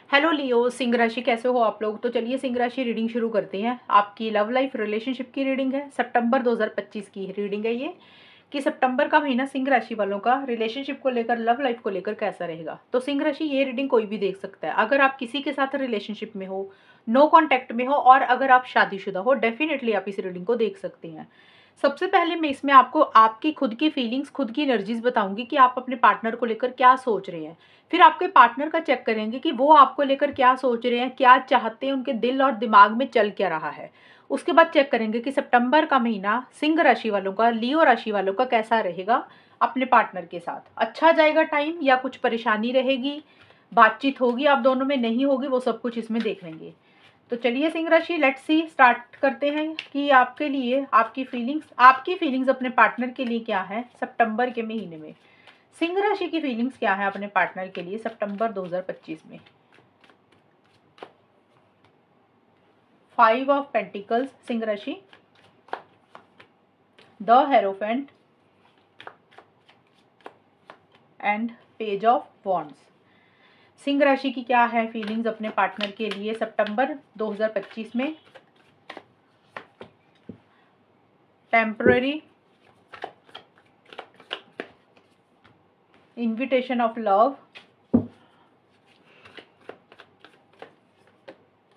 Hello लियो, सिंह राशि कैसे हो आप लोग। तो चलिए सिंह राशि रीडिंग शुरू करते हैं। आपकी लव लाइफ रिलेशनशिप की रीडिंग है। सितंबर 2025 की रीडिंग है ये, कि सितंबर का महीना सिंह राशि वालों का रिलेशनशिप को लेकर, लव लाइफ को लेकर कैसा रहेगा। तो सिंह राशि ये रीडिंग कोई भी देख सकता है। अगर आप किसी के साथ रिलेशनशिप में हो, नो कॉन्टैक्ट में हो, और अगर आप शादीशुदा हो, डेफिनेटली आप इस रीडिंग को देख सकते हैं। सबसे पहले मैं इसमें आपको आपकी खुद की फीलिंग्स, खुद की एनर्जीज बताऊंगी कि आप अपने पार्टनर को लेकर क्या सोच रहे हैं। फिर आपके पार्टनर का चेक करेंगे कि वो आपको लेकर क्या सोच रहे हैं, क्या चाहते हैं, उनके दिल और दिमाग में चल क्या रहा है। उसके बाद चेक करेंगे कि सितंबर का महीना सिंह राशि वालों का, लियो राशि वालों का कैसा रहेगा अपने पार्टनर के साथ। अच्छा जाएगा टाइम या कुछ परेशानी रहेगी, बातचीत होगी आप दोनों में, नहीं होगी, वो सब कुछ इसमें देख लेंगे। तो चलिए सिंह राशि, लेट्स सी, स्टार्ट करते हैं कि आपके लिए आपकी फीलिंग्स अपने पार्टनर के लिए क्या है सितंबर के महीने में। सिंह राशि की फीलिंग्स क्या है अपने पार्टनर के लिए सितंबर 2025 में। 5 ऑफ पेंटिकल्स सिंह राशि, the hierophant and page of wands. Singh राशि की क्या है फीलिंग्स अपने पार्टनर के लिए सितंबर 2025 में। Temporary, invitation of love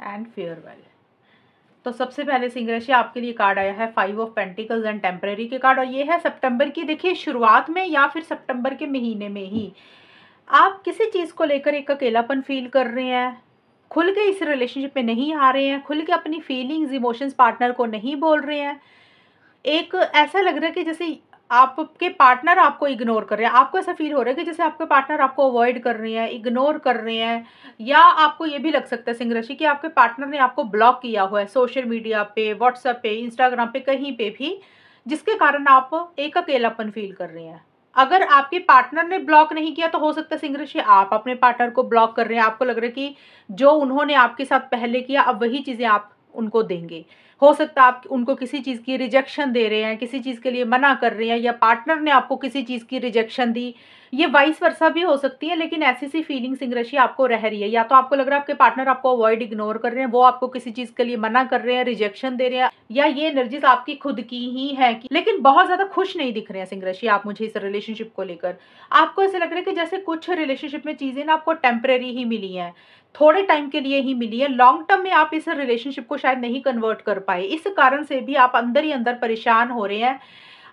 and farewell. तो सबसे पहले सिंह राशि आपके लिए कार्ड आया है 5 ऑफ पेंटिकल्स एंड टेम्पररी के कार्ड, और ये है सितंबर की, देखिए, शुरुआत में या फिर सितंबर के महीने में ही आप किसी चीज़ को लेकर एक अकेलापन फील कर रहे हैं, खुल के इस रिलेशनशिप में नहीं आ रहे हैं, खुल के अपनी फीलिंग्स, इमोशंस पार्टनर को नहीं बोल रहे हैं। एक ऐसा लग रहा है कि जैसे आपके पार्टनर आपको इग्नोर कर रहे हैं। आपको ऐसा फील हो रहा है कि जैसे आपके पार्टनर आपको अवॉइड कर रहे हैं, इग्नोर कर रहे हैं। या आपको ये भी लग सकता है सिंह राशि कि आपके पार्टनर ने आपको ब्लॉक किया हुआ है सोशल मीडिया पे, व्हाट्सएप पे, इंस्टाग्राम पे, कहीं पे भी, जिसके कारण आप एक अकेलापन फील कर रहे हैं। अगर आपके पार्टनर ने ब्लॉक नहीं किया तो हो सकता है सिंह राशि आप अपने पार्टनर को ब्लॉक कर रहे हैं। आपको लग रहा है कि जो उन्होंने आपके साथ पहले किया अब वही चीज़ें आप उनको देंगे। हो सकता है आप उनको किसी चीज़ की रिजेक्शन दे रहे हैं, किसी चीज़ के लिए मना कर रहे हैं, या पार्टनर ने आपको किसी चीज़ की रिजेक्शन दी। ये वाइस वर्सा भी हो सकती है, लेकिन ऐसी सी फीलिंग सिंह राशि आपको रह रही है। या तो आपको लग रहा है आपके पार्टनर आपको अवॉइड, इग्नोर कर रहे हैं, वो आपको किसी चीज़ के लिए मना कर रहे हैं, रिजेक्शन दे रहे हैं, या ये एनर्जीज आपकी खुद की ही है कि, लेकिन बहुत ज़्यादा खुश नहीं दिख रहे हैं सिंह राशि आप मुझे इस रिलेशनशिप को लेकर। आपको ऐसा लग रहा है कि जैसे कुछ रिलेशनशिप में चीज़ें ना आपको टेम्परेरी ही मिली हैं, थोड़े टाइम के लिए ही मिली है, लॉन्ग टर्म में आप इस रिलेशनशिप को शायद नहीं कन्वर्ट कर पाए। इस कारण से भी आप अंदर ही अंदर परेशान हो रहे हैं।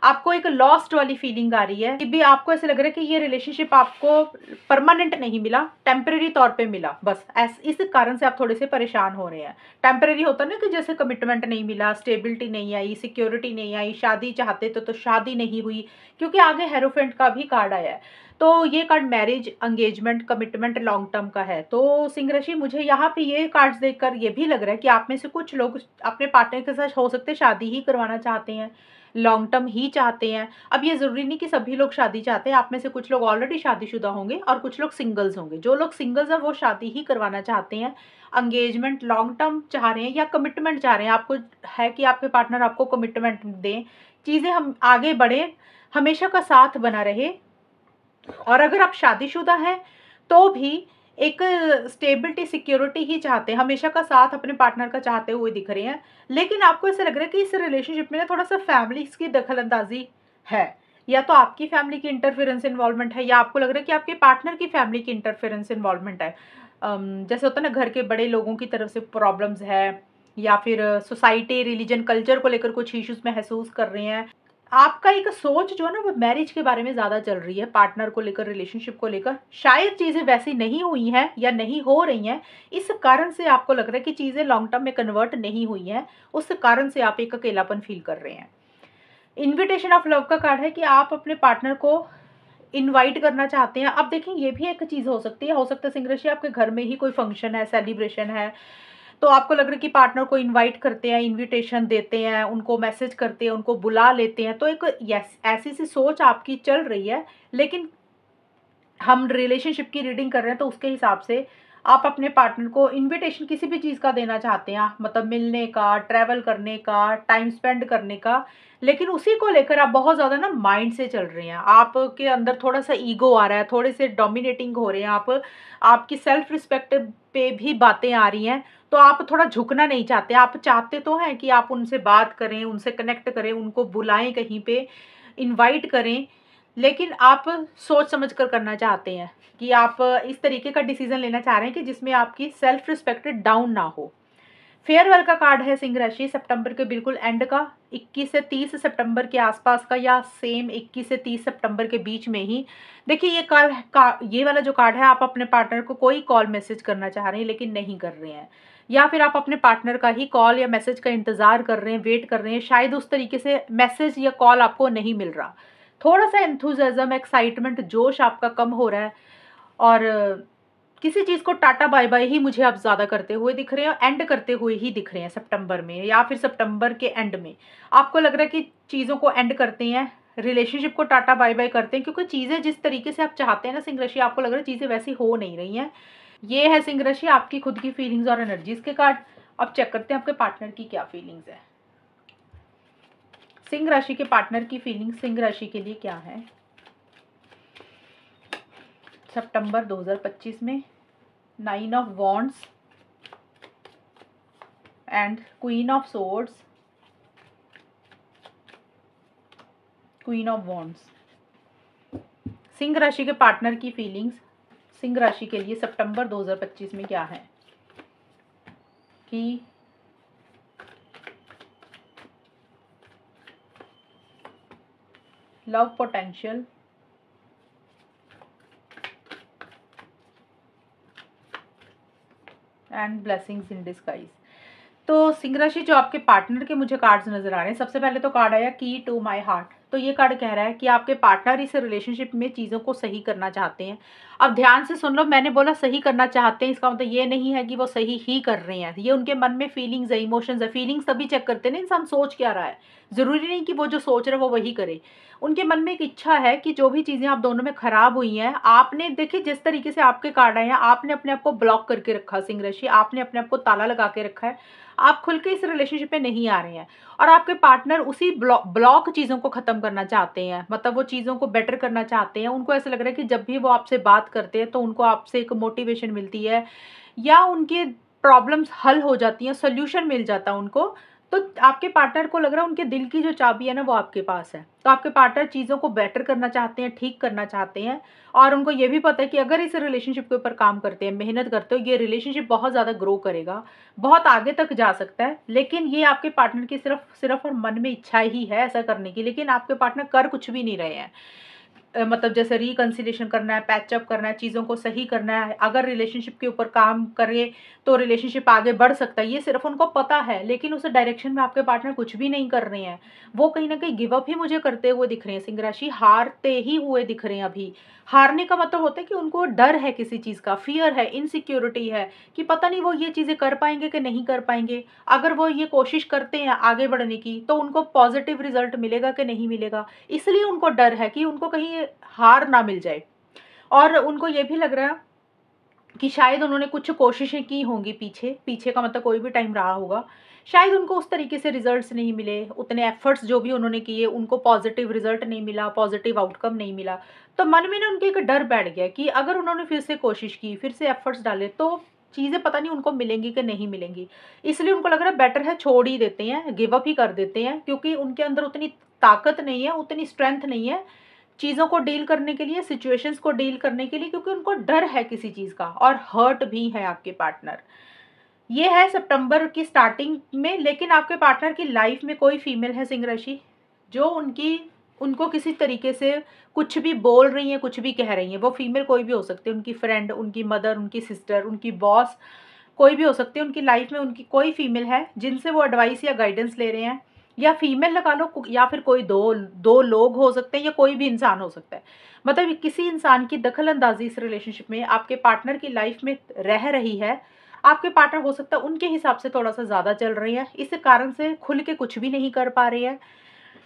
आपको एक लॉस्ट वाली फीलिंग आ रही है कि भी आपको ऐसा लग रहा है कि ये रिलेशनशिप आपको परमानेंट नहीं मिला, टेम्परेरी तौर पे मिला बस। इस कारण से आप थोड़े से परेशान हो रहे हैं। टेम्परेरी होता है ना कि जैसे कमिटमेंट नहीं मिला, स्टेबिलिटी नहीं आई, सिक्योरिटी नहीं आई, शादी चाहते तो शादी नहीं हुई, क्योंकि आगे हेरोफेंट का भी कार्ड आया है। तो ये card marriage, engagement, commitment, long term का है। तो सिंह राशि, मुझे यहाँ पे ये कार्ड्स देखकर ये भी लग रहा है कि आप में से कुछ लोग अपने पार्टनर के साथ हो सकते हैं शादी ही करवाना चाहते हैं, लॉन्ग टर्म ही चाहते हैं। अब ये ज़रूरी नहीं कि सभी लोग शादी चाहते हैं, आप में से कुछ लोग ऑलरेडी शादीशुदा होंगे और कुछ लोग सिंगल्स होंगे। जो लोग सिंगल्स हैं वो शादी ही करवाना चाहते हैं, एंगेजमेंट, लॉन्ग टर्म चाह रहे हैं, या कमिटमेंट चाह रहे हैं। आपको है कि आपके पार्टनर आपको कमिटमेंट दें, चीज़ें हम आगे बढ़े, हमेशा का साथ बना रहे। और अगर आप शादीशुदा हैं तो भी एक स्टेबिलिटी, सिक्योरिटी ही चाहते हैं, हमेशा का साथ अपने पार्टनर का चाहते हुए दिख रहे हैं। लेकिन आपको ऐसा लग रहा है कि इस रिलेशनशिप में ना थोड़ा सा फैमिलीज की दखल अंदाजी है, या तो आपकी फैमिली की इंटरफेरेंस इन्वॉल्वमेंट है, या आपको लग रहा है कि आपके पार्टनर की फैमिली की इंटरफेरेंस इन्वॉल्वमेंट है। जैसे होता है ना, घर के बड़े लोगों की तरफ से प्रॉब्लम्स है, या फिर सोसाइटी, रिलीजन, कल्चर को लेकर कुछ इश्यूज महसूस कर रहे हैं। आपका एक सोच जो है ना वो मैरिज के बारे में ज़्यादा चल रही है, पार्टनर को लेकर, रिलेशनशिप को लेकर। शायद चीज़ें वैसी नहीं हुई हैं या नहीं हो रही हैं, इस कारण से आपको लग रहा है कि चीज़ें लॉन्ग टर्म में कन्वर्ट नहीं हुई हैं, उस कारण से आप एक अकेलापन फील कर रहे हैं। इन्विटेशन ऑफ लव का कार्ड है कि आप अपने पार्टनर को इनवाइट करना चाहते हैं। अब देखिए, ये भी एक चीज़ हो सकती है, सिंह राशि आपके घर में ही कोई फंक्शन है, सेलिब्रेशन है, तो आपको लग रहा है कि पार्टनर को इनवाइट करते हैं, इनविटेशन देते हैं, उनको मैसेज करते हैं, उनको बुला लेते हैं। तो एक ऐसी सी सोच आपकी चल रही है, लेकिन हम रिलेशनशिप की रीडिंग कर रहे हैं तो उसके हिसाब से आप अपने पार्टनर को इनविटेशन किसी भी चीज़ का देना चाहते हैं, मतलब मिलने का, ट्रैवल करने का, टाइम स्पेंड करने का, लेकिन उसी को लेकर आप बहुत ज़्यादा ना माइंड से चल रहे हैं। आपके अंदर थोड़ा-सा ईगो आ रहा है, थोड़े से डोमिनेटिंग हो रहे हैं आप, आपकी सेल्फ रिस्पेक्ट पे भी बातें आ रही हैं, तो आप थोड़ा झुकना नहीं चाहते। आप चाहते तो हैं कि आप उनसे बात करें, उनसे कनेक्ट करें, उनको बुलाएँ कहीं पे, इनवाइट करें, लेकिन आप सोच समझ कर करना चाहते हैं कि आप इस तरीके का डिसीज़न लेना चाह रहे हैं कि जिसमें आपकी सेल्फ रिस्पेक्ट डाउन ना हो। फेयरवेल का कार्ड है सिंह राशि, सितंबर के बिल्कुल एंड का, 21 से 30 सितंबर के आसपास का, या सेम 21 से 30 सितंबर के बीच में ही। देखिए ये वाला जो कार्ड है, आप अपने पार्टनर को कोई कॉल मैसेज करना चाह रहे हैं लेकिन नहीं कर रहे हैं, या फिर आप अपने पार्टनर का ही कॉल या मैसेज का इंतज़ार कर रहे हैं, वेट कर रहे हैं, शायद उस तरीके से मैसेज या कॉल आपको नहीं मिल रहा। थोड़ा-सा एंथुसियाज़्म, एक्साइटमेंट, जोश आपका कम हो रहा है, और किसी चीज़ को टाटा बाय-बाय ही मुझे आप ज़्यादा करते हुए दिख रहे हैं, एंड करते हुए ही दिख रहे हैं सितंबर में, या फिर सितंबर के एंड में। आपको लग रहा है कि चीज़ों को एंड करते हैं, रिलेशनशिप को टाटा बाय-बाय करते हैं, क्योंकि चीज़ें जिस तरीके से आप चाहते हैं ना सिंह राशि, आपको लग रहा है चीज़ें वैसी हो नहीं रही हैं। ये है सिंह राशि आपकी खुद की फीलिंग्स और एनर्जीज़ के कार्ड। अब चेक करते हैं आपके पार्टनर की क्या फीलिंग्स है। सिंह राशि के पार्टनर की फीलिंग्स सिंह राशि के लिए क्या है सितंबर 2025 में? 9 of wands and queen of swords, queen of wands. Singh राशि के पार्टनर की फीलिंग्स सिंह राशि के लिए सितंबर 2025 में क्या है कि love potential, and blessings in disguise. तो सिंह राशि जो आपके पार्टनर के मुझे कार्ड्स नजर आ रहे हैं, सबसे पहले तो कार्ड आया की टू माय हार्ट। तो ये कार्ड कह रहा है कि आपके पार्टनर इस रिलेशनशिप में चीज़ों को सही करना चाहते हैं। अब ध्यान से सुन लो, मैंने बोला सही करना चाहते हैं, इसका मतलब ये नहीं है कि वो सही ही कर रहे हैं। ये उनके मन में फीलिंग्स है, इमोशंस है। फीलिंग्स तभी चेक करते हैं ना इंसान सोच क्या रहा है, ज़रूरी नहीं कि वो जो सोच रहा है वो वही करे। उनके मन में एक इच्छा है कि जो भी चीज़ें आप दोनों में खराब हुई हैं, आपने देखिए जिस तरीके से आपके कार्ड आए हैं, आपने अपने आप को ब्लॉक करके रखा सिंह राशि, आपने अपने आप को ताला लगा के रखा है। आप खुल के इस रिलेशनशिप में नहीं आ रहे हैं, और आपके पार्टनर उसी ब्लॉक चीज़ों को ख़त्म करना चाहते हैं, मतलब वो चीज़ों को बेटर करना चाहते हैं। उनको ऐसा लग रहा है कि जब भी वो आपसे बात करते हैं तो उनको आपसे एक मोटिवेशन मिलती है, या उनके प्रॉब्लम्स हल हो जाती हैं, सोल्यूशन मिल जाता है उनको। तो आपके पार्टनर को लग रहा है उनके दिल की जो चाबी है ना वो आपके पास है। तो आपके पार्टनर चीज़ों को बेटर करना चाहते हैं, ठीक करना चाहते हैं, और उनको ये भी पता है कि अगर इस रिलेशनशिप के ऊपर काम करते हैं, मेहनत करते हो, ये रिलेशनशिप बहुत ज़्यादा ग्रो करेगा, बहुत आगे तक जा सकता है। लेकिन ये आपके पार्टनर की सिर्फ और मन में इच्छा ही है ऐसा करने की, लेकिन आपके पार्टनर कर कुछ भी नहीं रहे हैं। मतलब जैसे रिकंसिलिएशन करना है, पैचअप करना है, चीज़ों को सही करना है, अगर रिलेशनशिप के ऊपर काम करे तो रिलेशनशिप आगे बढ़ सकता है, ये सिर्फ उनको पता है। लेकिन उस डायरेक्शन में आपके पार्टनर कुछ भी नहीं कर रहे हैं। वो कहीं ना कहीं गिव अप ही मुझे करते हुए दिख रहे हैं सिंह राशि, हारते ही हुए दिख रहे हैं अभी। हारने का मतलब होता है कि उनको डर है किसी चीज़ का, फियर है, इनसिक्योरिटी है, कि पता नहीं वो ये चीज़ें कर पाएंगे कि नहीं कर पाएंगे। अगर वो ये कोशिश करते हैं आगे बढ़ने की तो उनको पॉजिटिव रिजल्ट मिलेगा कि नहीं मिलेगा, इसलिए उनको डर है कि उनको कहीं हार ना मिल जाए। और उनको ये भी लग रहा है कि शायद उन्होंने कुछ कोशिशें की होंगी पीछे, पीछे का मतलब कोई भी टाइम रहा होगा, शायद उनको उस तरीके से रिजल्ट्स नहीं मिले, उतने एफर्ट्स जो भी उन्होंने किए उनको पॉजिटिव रिजल्ट नहीं मिला, पॉजिटिव आउटकम नहीं मिला। तो मन में ना उनके एक डर बैठ गया कि अगर उन्होंने फिर से कोशिश की, फिर से एफर्ट्स डाले, तो चीज़ें पता नहीं उनको मिलेंगी कि नहीं मिलेंगी। इसलिए उनको लग रहा है बेटर है छोड़ ही देते हैं, गिव अप ही कर देते हैं, क्योंकि उनके अंदर उतनी ताकत नहीं है, उतनी स्ट्रेंथ नहीं है चीज़ों को डील करने के लिए, सिचुएशंस को डील करने के लिए, क्योंकि उनको डर है किसी चीज़ का, और हर्ट भी है आपके पार्टनर। ये है सितंबर की स्टार्टिंग में। लेकिन आपके पार्टनर की लाइफ में कोई फीमेल है सिंह राशि जो उनको किसी तरीके से कुछ भी बोल रही है, कुछ भी कह रही है। वो फीमेल कोई भी हो सकती है, उनकी फ्रेंड, उनकी मदर, उनकी सिस्टर, उनकी बॉस, कोई भी हो सकती है। उनकी लाइफ में उनकी कोई फीमेल है जिनसे वो एडवाइस या गाइडेंस ले रहे हैं, या फीमेल लगा लो, या फिर कोई दो दो लोग हो सकते हैं, या कोई भी इंसान हो सकता है। मतलब किसी इंसान की दखल अंदाजी इस रिलेशनशिप में आपके पार्टनर की लाइफ में रह रही है। आपके पार्टनर हो सकता है उनके हिसाब से थोड़ा सा ज़्यादा चल रही है, इस कारण से खुल के कुछ भी नहीं कर पा रही है।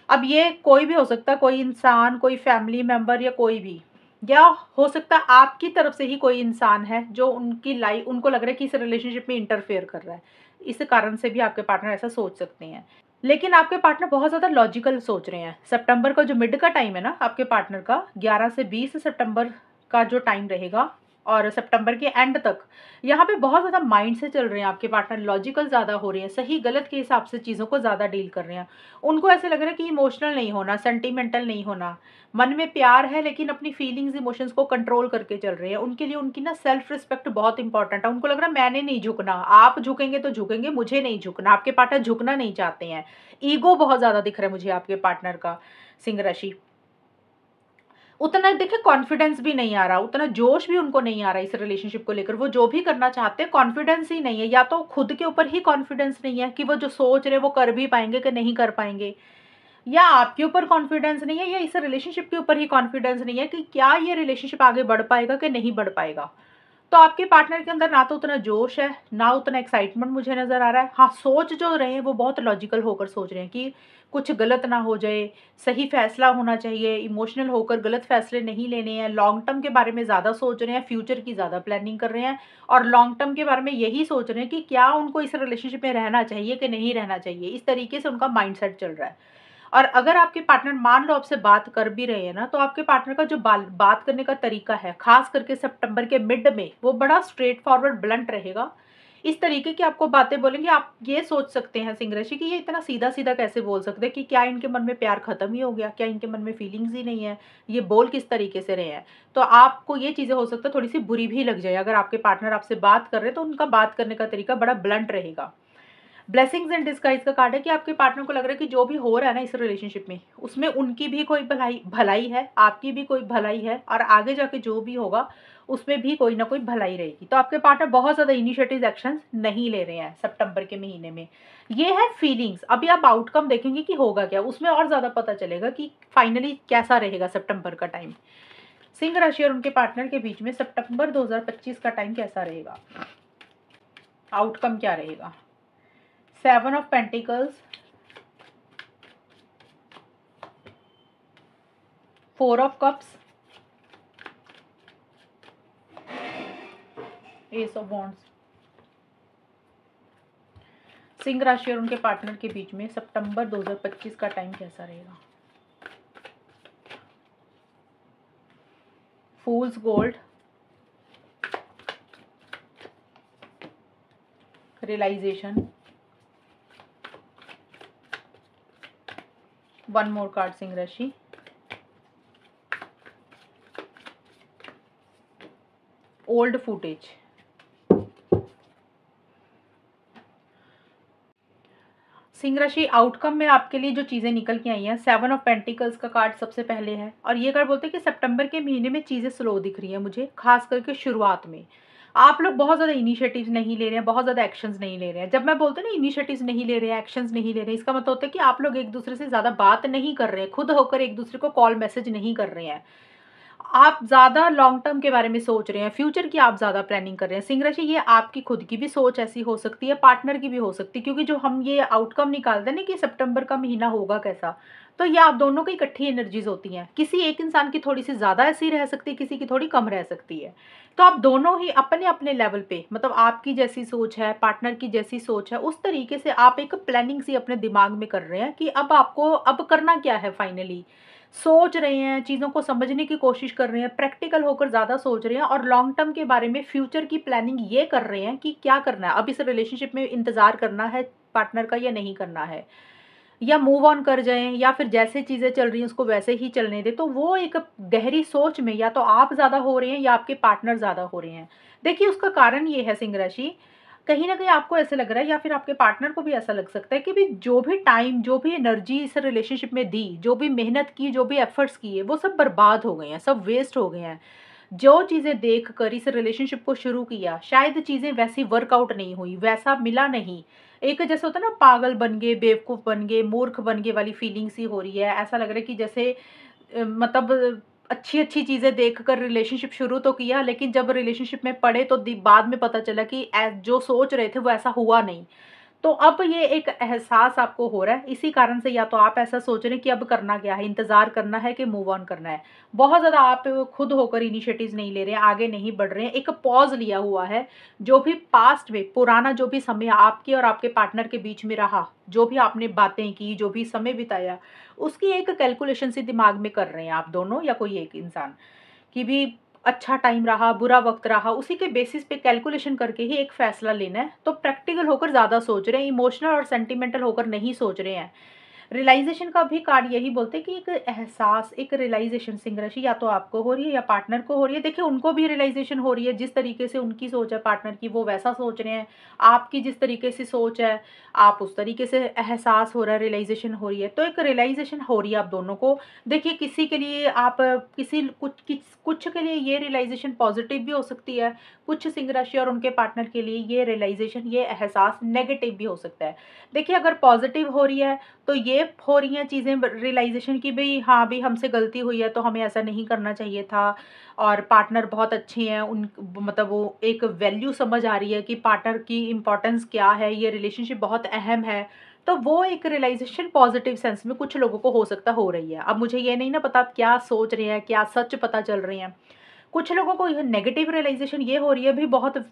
अब ये कोई भी हो सकता है, कोई इंसान, कोई फैमिली मेम्बर, या कोई भी। या हो सकता है आपकी तरफ से ही कोई इंसान है जो उनकी लाइफ, उनको लग रहा है कि इस रिलेशनशिप में इंटरफेयर कर रहा है। इस कारण से भी आपके पार्टनर ऐसा सोच सकते हैं। लेकिन आपके पार्टनर बहुत ज़्यादा लॉजिकल सोच रहे हैं। सितंबर का जो मिड का टाइम है ना आपके पार्टनर का, 11 से 20 सितंबर का जो टाइम रहेगा और सितंबर के एंड तक, यहाँ पे बहुत ज़्यादा माइंड से चल रहे हैं आपके पार्टनर, लॉजिकल ज़्यादा हो रहे हैं, सही गलत के हिसाब से चीज़ों को ज़्यादा डील कर रहे हैं। उनको ऐसे लग रहा है कि इमोशनल नहीं होना, सेंटिमेंटल नहीं होना, मन में प्यार है लेकिन अपनी फीलिंग्स इमोशंस को कंट्रोल करके चल रहे हैं। उनके लिए उनकी ना सेल्फ रिस्पेक्ट बहुत इंपॉर्टेंट है। उनको लग रहा है मैंने नहीं झुकना, आप झुकेंगे तो झुकेंगे, मुझे नहीं झुकना। आपके पार्टनर झुकना नहीं चाहते हैं। ईगो बहुत ज़्यादा दिख रहा है मुझे आपके पार्टनर का, सिंह राशि। उतना देखिए कॉन्फिडेंस भी नहीं आ रहा, उतना जोश भी उनको नहीं आ रहा इस रिलेशनशिप को लेकर। वो जो भी करना चाहते हैं कॉन्फिडेंस ही नहीं है, या तो खुद के ऊपर ही कॉन्फिडेंस नहीं है कि वो जो सोच रहे वो कर भी पाएंगे कि नहीं कर पाएंगे, या आपके ऊपर कॉन्फिडेंस नहीं है, या इस रिलेशनशिप के ऊपर ही कॉन्फिडेंस नहीं है कि क्या ये रिलेशनशिप आगे बढ़ पाएगा कि नहीं बढ़ पाएगा। तो आपके पार्टनर के अंदर ना तो उतना जोश है, ना उतना एक्साइटमेंट मुझे नज़र आ रहा है। हाँ, सोच जो रहे हैं वो बहुत लॉजिकल होकर सोच रहे हैं कि कुछ गलत ना हो जाए, सही फैसला होना चाहिए, इमोशनल होकर गलत फैसले नहीं लेने हैं, लॉन्ग टर्म के बारे में ज़्यादा सोच रहे हैं, फ्यूचर की ज़्यादा प्लानिंग कर रहे हैं, और लॉन्ग टर्म के बारे में यही सोच रहे हैं कि क्या उनको इस रिलेशनशिप में रहना चाहिए कि नहीं रहना चाहिए। इस तरीके से उनका माइंडसेट चल रहा है। और अगर आपके पार्टनर मान लो आपसे बात कर भी रहे हैं ना, तो आपके पार्टनर का जो बात करने का तरीका है, खास करके सितंबर के मिड में, वो बड़ा स्ट्रेट फॉरवर्ड ब्लंट रहेगा। इस तरीके की आपको बातें बोलेंगे, आप ये सोच सकते हैं सिंह राशि कि ये इतना सीधा सीधा कैसे बोल सकते हैं, कि क्या इनके मन में प्यार खत्म ही हो गया, क्या इनके मन में फीलिंग्स ही नहीं है, ये बोल किस तरीके से रहे हैं। तो आपको ये चीज़ें हो सकता है थोड़ी सी बुरी भी लग जाए। अगर आपके पार्टनर आपसे बात कर रहे हैं तो उनका बात करने का तरीका बड़ा ब्लंट रहेगा। ब्लेसिंग्स इन डिस्गाइज का कार्ड है कि आपके पार्टनर को लग रहा है कि जो भी हो रहा है ना इस रिलेशनशिप में, उसमें उनकी भी कोई भलाई भलाई है, आपकी भी कोई भलाई है, और आगे जाके जो भी होगा उसमें भी कोई ना कोई भलाई रहेगी। तो आपके पार्टनर बहुत ज़्यादा इनिशिएटिव एक्शन नहीं ले रहे हैं सितंबर के महीने में। ये है फीलिंग्स। अभी आप आउटकम देखेंगे कि होगा क्या, उसमें और ज़्यादा पता चलेगा कि फाइनली कैसा रहेगा सितंबर का टाइम। सिंह राशि और उनके पार्टनर के बीच में सितंबर 2025 का टाइम कैसा रहेगा, आउटकम क्या रहेगा। 7 of Pentacles, 4 of Cups, Ace of Wands। Singh राशि और उनके पार्टनर के बीच में सितंबर 2025 का टाइम कैसा रहेगा। Fools gold, realization, one more card सिंह राशि, ओल्ड फुटेज। सिंह राशि आउटकम में आपके लिए जो चीज़ें निकल के आई हैं, 7 ऑफ पेंटिकल्स का कार्ड सबसे पहले है, और ये कार्ड बोलते हैं कि सितंबर के महीने में चीज़ें स्लो दिख रही हैं मुझे, खास करके शुरुआत में। आप लोग बहुत ज़्यादा इनिशिएटिव्स नहीं ले रहे हैं, बहुत ज़्यादा एक्शंस नहीं ले रहे हैं। जब मैं बोलते हैं ना इनिशिएटिव्स नहीं ले रहे हैं, एक्शंस नहीं ले रहे हैं, इसका मतलब होता है कि आप लोग एक दूसरे से ज़्यादा बात नहीं कर रहे हैं, खुद होकर एक दूसरे को कॉल मैसेज नहीं कर रहे हैं। आप ज़्यादा लॉन्ग टर्म के बारे में सोच रहे हैं, फ्यूचर की आप ज़्यादा प्लानिंग कर रहे हैं। सिंह राशि, ये आपकी खुद की भी सोच ऐसी हो सकती है, पार्टनर की भी हो सकती है, क्योंकि जो हम ये आउटकम निकालते हैं ना कि सितंबर का महीना होगा कैसा, तो ये आप दोनों की इकट्ठी एनर्जीज होती हैं। किसी एक इंसान की थोड़ी सी ज़्यादा ऐसी रह सकती है, किसी की थोड़ी कम रह सकती है। तो आप दोनों ही अपने अपने लेवल पे, मतलब आपकी जैसी सोच है, पार्टनर की जैसी सोच है, उस तरीके से आप एक प्लानिंग सी अपने दिमाग में कर रहे हैं कि अब आपको अब करना क्या है। फाइनली सोच रहे हैं, चीज़ों को समझने की कोशिश कर रहे हैं, प्रैक्टिकल होकर ज़्यादा सोच रहे हैं, और लॉन्ग टर्म के बारे में, फ्यूचर की प्लानिंग ये कर रहे हैं कि क्या करना है। अब इस रिलेशनशिप में इंतज़ार करना है पार्टनर का या नहीं करना है, या मूव ऑन कर जाएं, या फिर जैसे चीज़ें चल रही हैं उसको वैसे ही चलने दें। तो वो एक गहरी सोच में या तो आप ज़्यादा हो रहे हैं या आपके पार्टनर ज़्यादा हो रहे हैं। देखिए उसका कारण ये है सिंह राशि, कहीं ना कहीं आपको ऐसे लग रहा है, या फिर आपके पार्टनर को भी ऐसा लग सकता है कि भी जो भी टाइम, जो भी एनर्जी इस रिलेशनशिप में दी, जो भी मेहनत की, जो भी एफर्ट्स किए, वो सब बर्बाद हो गए हैं, सब वेस्ट हो गए हैं। जो चीज़ें देख कर इस रिलेशनशिप को शुरू किया, शायद चीज़ें वैसी वर्कआउट नहीं हुई, वैसा मिला नहीं। एक जैसे होता है ना, पागल बन गए, बेवकूफ़ बन गए, मूर्ख बन गए वाली फीलिंग सी हो रही है। ऐसा लग रहा है कि जैसे मतलब अच्छी-अच्छी चीज़ें देखकर रिलेशनशिप शुरू तो किया, लेकिन जब रिलेशनशिप में पड़े तो बाद में पता चला कि जो सोच रहे थे वो ऐसा हुआ नहीं। तो अब ये एक एहसास आपको हो रहा है, इसी कारण से या तो आप ऐसा सोच रहे हैं कि अब करना क्या है, इंतज़ार करना है कि मूव ऑन करना है। बहुत ज़्यादा आप खुद होकर इनिशिएटिव्स नहीं ले रहे हैं, आगे नहीं बढ़ रहे हैं, एक पॉज़ लिया हुआ है। जो भी पास्ट में पुराना जो भी समय आपके और आपके पार्टनर के बीच में रहा, जो भी आपने बातें की, जो भी समय बिताया, उसकी एक कैलकुलेशन सी दिमाग में कर रहे हैं आप दोनों या कोई एक इंसान। कि भी अच्छा टाइम रहा, बुरा वक़्त रहा, उसी के बेसिस पे कैलकुलेशन करके ही एक फ़ैसला लेना है। तो प्रैक्टिकल होकर ज़्यादा सोच रहे हैं, इमोशनल और सेंटिमेंटल होकर नहीं सोच रहे हैं। रियलाइज़ेशन का भी कार्ड यही बोलते हैं कि एक एहसास, एक रियलाइज़ेशन सिंह राशि या तो आपको हो रही है या पार्टनर को हो रही है। देखिए, उनको भी रियलाइज़ेशन हो रही है, जिस तरीके से उनकी सोच है पार्टनर की, वो वैसा सोच रहे हैं। आपकी जिस तरीके से सोच है, आप उस तरीके से एहसास हो रहा है, रियलाइज़ेशन हो रही है। तो एक रियलाइज़ेशन हो रही है आप दोनों को। देखिए, किसी के लिए आप किसी कुछ के लिए ये रियलाइज़ेशन पॉज़िटिव भी हो सकती है, कुछ सिंह राशि और उनके पार्टनर के लिए ये रियलाइज़ेशन, ये एहसास नेगेटिव भी हो सकता है। देखिए, अगर पॉज़िटिव हो रही है तो ये हो रही हैं चीज़ें रियलाइज़ेशन की, भई हाँ, भई हमसे गलती हुई है तो हमें ऐसा नहीं करना चाहिए था, और पार्टनर बहुत अच्छे हैं, उन मतलब वो एक वैल्यू समझ आ रही है कि पार्टनर की इम्पोर्टेंस क्या है, ये रिलेशनशिप बहुत अहम है। तो वो एक रियलाइज़ेशन पॉज़िटिव सेंस में कुछ लोगों को हो सकता हो रही है। अब मुझे ये नहीं ना पता आप क्या सोच रहे हैं, क्या सच पता चल रहे हैं। कुछ लोगों को यह नेगेटिव रियलाइज़ेशन ये हो रही है, भई बहुत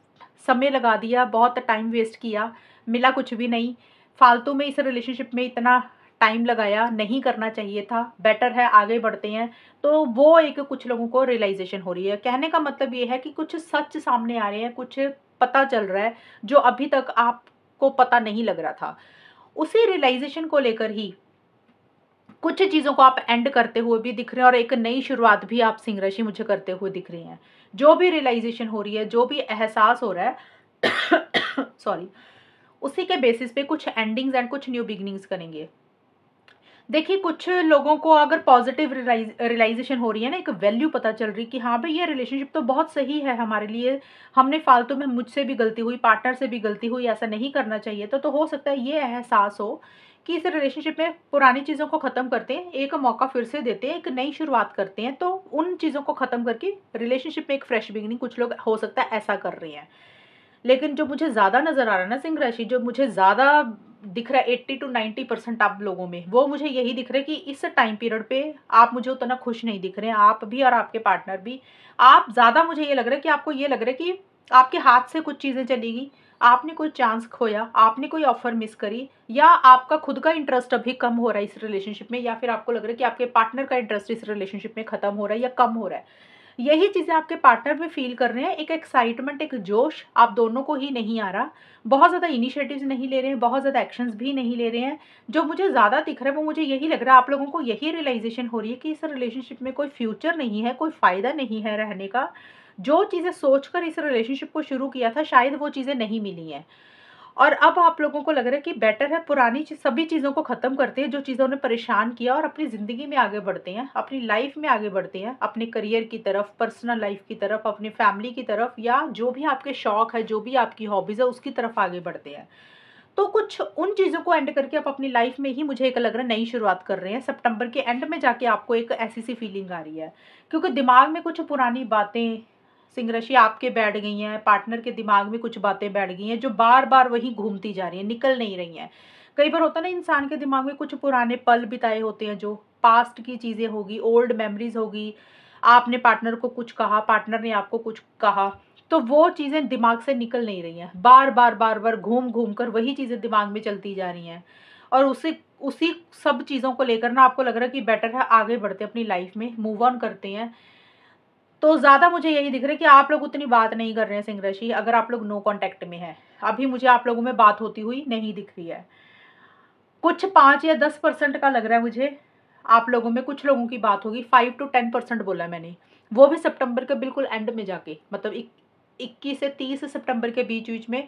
समय लगा दिया, बहुत टाइम वेस्ट किया, मिला कुछ भी नहीं, फालतू में इस रिलेशनशिप में इतना टाइम लगाया, नहीं करना चाहिए था, बेटर है आगे बढ़ते हैं। तो वो एक कुछ लोगों को रियलाइज़ेशन हो रही है। कहने का मतलब ये है कि कुछ सच सामने आ रहे हैं, कुछ पता चल रहा है, जो अभी तक आपको पता नहीं लग रहा था। उसी रियलाइज़ेशन को लेकर ही कुछ चीज़ों को आप एंड करते हुए भी दिख रहे हैं, और एक नई शुरुआत भी आप सिंह राशि मुझे करते हुए दिख रही हैं। जो भी रियलाइज़ेशन हो रही है, जो भी एहसास हो रहा है सॉरी, उसी के बेसिस पे कुछ एंडिंग्स एंड कुछ न्यू बिगिनिंग्स करेंगे। देखिए, कुछ लोगों को अगर पॉज़िटिव रियलाइज़ेशन हो रही है ना, एक वैल्यू पता चल रही है कि हाँ, भई ये रिलेशनशिप तो बहुत सही है हमारे लिए, हमने फालतू में, मुझसे भी गलती हुई, पार्टनर से भी गलती हुई, ऐसा नहीं करना चाहिए था। तो हो सकता है ये एहसास हो कि इस रिलेशनशिप में पुरानी चीज़ों को ख़त्म करते हैं, एक मौका फिर से देते हैं, एक नई शुरुआत करते हैं। तो उन चीज़ों को ख़त्म करके रिलेशनशिप में एक फ्रेश बिगिनिंग कुछ लोग हो सकता है ऐसा कर रहे हैं। लेकिन जो मुझे ज़्यादा नज़र आ रहा है ना सिंह राशि, जो मुझे ज़्यादा दिख रहा है 80 टू 90% आप लोगों में, वो मुझे यही दिख रहा है कि इस टाइम पीरियड पे आप मुझे उतना खुश नहीं दिख रहे हैं, आप भी और आपके पार्टनर भी। आप ज़्यादा, मुझे ये लग रहा है कि आपको ये लग रहा है कि आपके हाथ से कुछ चीज़ें चली गई, आपने कोई चांस खोया, आपने कोई ऑफ़र मिस करी, या आपका खुद का इंटरेस्ट अभी कम हो रहा है इस रिलेशनशिप में, या फिर आपको लग रहा है कि आपके पार्टनर का इंटरेस्ट इस रिलेशनशिप में खत्म हो रहा है या कम हो रहा है। यही चीज़ें आपके पार्टनर भी फ़ील कर रहे हैं, एक एक्साइटमेंट, एक जोश आप दोनों को ही नहीं आ रहा। बहुत ज़्यादा इनिशिएटिव्स नहीं ले रहे हैं, बहुत ज़्यादा एक्शंस भी नहीं ले रहे हैं। जो मुझे ज़्यादा दिख रहा है, वो मुझे यही लग रहा है, आप लोगों को यही रियलाइज़ेशन हो रही है कि इस रिलेशनशिप में कोई फ्यूचर नहीं है, कोई फ़ायदा नहीं है रहने का। जो चीज़ें सोचकर इस रिलेशनशिप को शुरू किया था, शायद वो चीज़ें नहीं मिली हैं। और अब आप लोगों को लग रहा है कि बेटर है पुरानी सभी चीज़ों को ख़त्म करते हैं, जो चीज़ों ने परेशान किया, और अपनी ज़िंदगी में आगे बढ़ते हैं, अपनी लाइफ़ में आगे बढ़ते हैं, अपने करियर की तरफ, पर्सनल लाइफ़ की तरफ, अपनी फैमिली की तरफ, या जो भी आपके शौक है, जो भी आपकी हॉबीज़ है, उसकी तरफ आगे बढ़ते हैं। तो कुछ उन चीज़ों को एंड करके आप अपनी लाइफ़ में ही, मुझे एक लग रहा है, नई शुरुआत कर रहे हैं। सितंबर के एंड में जाके आपको एक ऐसी-सी फीलिंग आ रही है, क्योंकि दिमाग में कुछ पुरानी बातें सिंह राशि आपके बैठ गई हैं, पार्टनर के दिमाग में कुछ बातें बैठ गई हैं, जो बार-बार वही घूमती जा रही हैं, निकल नहीं रही हैं। कई बार होता है ना, इंसान के दिमाग में कुछ पुराने पल बिताए होते हैं, जो पास्ट की चीज़ें होगी, ओल्ड मेमोरीज़ होगी, आपने पार्टनर को कुछ कहा, पार्टनर ने आपको कुछ कहा, तो वो चीज़ें दिमाग से निकल नहीं रही हैं। बार-बार, बार-बार घूम-घूम कर वही चीज़ें दिमाग में चलती जा रही हैं, और उसी उसी सब चीज़ों को लेकर ना आपको लग रहा है कि बेटर है आगे बढ़ते हैं अपनी लाइफ़ में, मूव ऑन करते हैं। तो ज़्यादा मुझे यही दिख रहा है कि आप लोग उतनी बात नहीं कर रहे हैं सिंह राशि, अगर आप लोग नो कॉन्टैक्ट में हैं। अभी मुझे आप लोगों में बात होती हुई नहीं दिख रही है। कुछ 5 या 10% का लग रहा है मुझे, आप लोगों में कुछ लोगों की बात होगी, 5 टू 10% बोला है मैंने। वो भी सितंबर के बिल्कुल एंड में जाके, मतलब 21 से 30 सितंबर के बीच-बीच में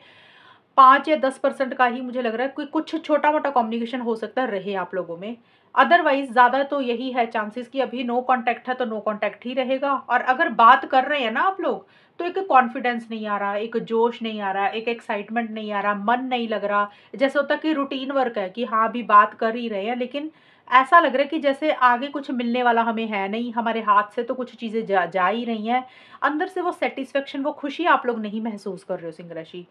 5 या 10% का ही मुझे लग रहा है, कोई कुछ छोटा-मोटा कम्युनिकेशन हो सकता है रहे आप लोगों में। अदरवाइज़ ज़्यादा तो यही है चांसेस कि अभी नो कॉन्टैक्ट है तो नो कॉन्टैक्ट ही रहेगा, और अगर बात कर रहे हैं ना आप लोग, तो एक कॉन्फिडेंस नहीं आ रहा, एक जोश नहीं आ रहा, एक एक्साइटमेंट नहीं आ रहा, मन नहीं लग रहा। जैसे होता है कि रूटीन वर्क है कि हाँ, अभी बात कर ही रहे हैं, लेकिन ऐसा लग रहा है कि जैसे आगे कुछ मिलने वाला हमें है नहीं, हमारे हाथ से तो कुछ चीज़ें जा ही रही हैं। अंदर से वो सैटिस्फैक्शन, वो खुशी आप लोग नहीं महसूस कर रहे हो सिंह राशि।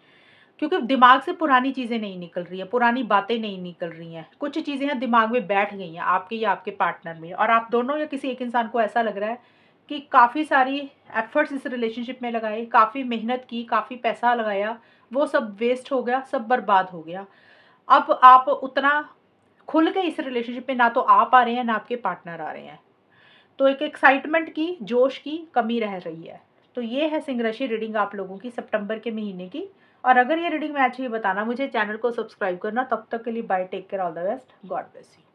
क्योंकि दिमाग से पुरानी चीज़ें नहीं निकल रही हैं, पुरानी बातें नहीं निकल रही हैं, कुछ चीज़ें हैं दिमाग में बैठ गई हैं आपके या आपके पार्टनर में, और आप दोनों या किसी एक इंसान को ऐसा लग रहा है कि काफ़ी सारी एफर्ट्स इस रिलेशनशिप में लगाए, काफ़ी मेहनत की, काफ़ी पैसा लगाया, वो सब वेस्ट हो गया, सब बर्बाद हो गया। अब आप उतना खुल के इस रिलेशनशिप में ना तो आप आ रहे हैं, ना आपके पार्टनर आ रहे हैं। तो एक एक्साइटमेंट की, जोश की कमी रह रही है। तो ये है सिंह राशि रीडिंग आप लोगों की सितंबर के महीने की। और अगर ये रीडिंग मैच हुई बताना मुझे, चैनल को सब्सक्राइब करना। तब तक के लिए bye, take care, all the best, God bless you.